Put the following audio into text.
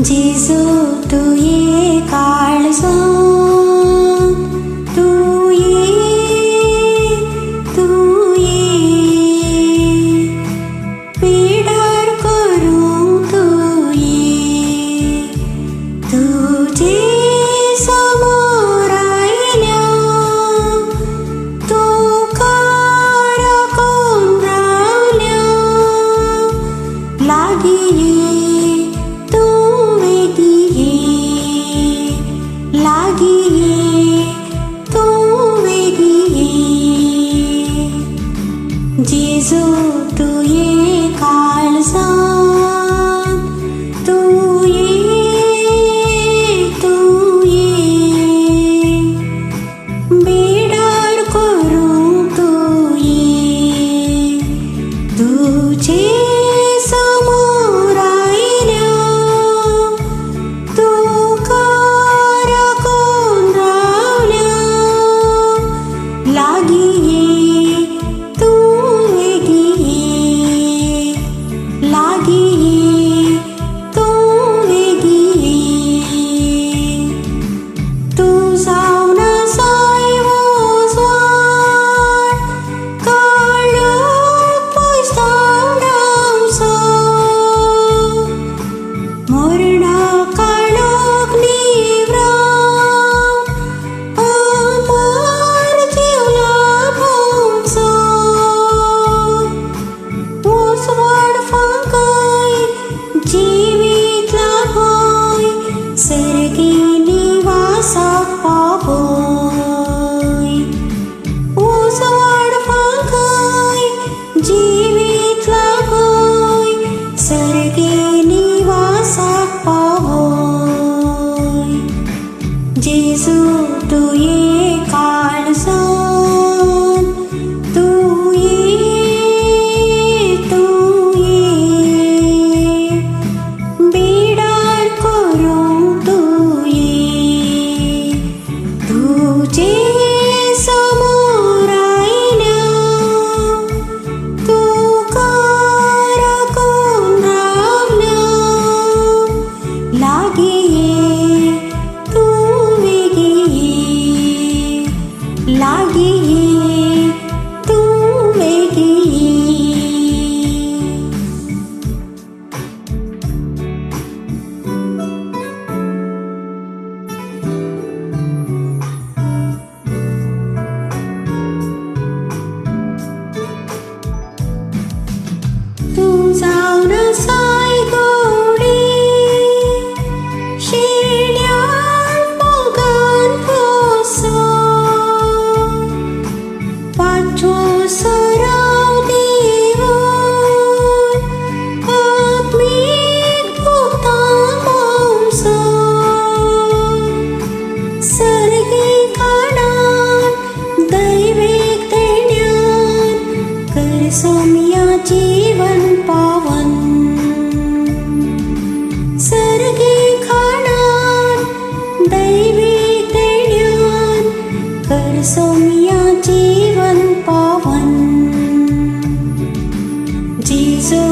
जेजू तू ये काळजा, तू ये पिडार करूं तू ये, तुझे समोर आयल्या तू काराकोन रावल्या लागी जेजू तू ये काळजा, तू ये बेडार करूं तू ये, तुझे समोर आयल्या तू काराकोन रावल्या लागी जेजू तू ये काळजा, तू ये बेडार करूं तू ये, तुझे समोर आयल्या तू काराकोन रावल्या लागी तू वेगळी. तू जाऊन साय गोडी शेण्यान मोगान पोसा, पाचवो सराव देवन आत्मीक भोगता मावसा, सर्गीक खाणान दैवीक देण्यान कर सौम्या जीवन पावन, सर्गीक खाणान दैवीक देण्यान कर सौम्या जीवन पावन. जेजू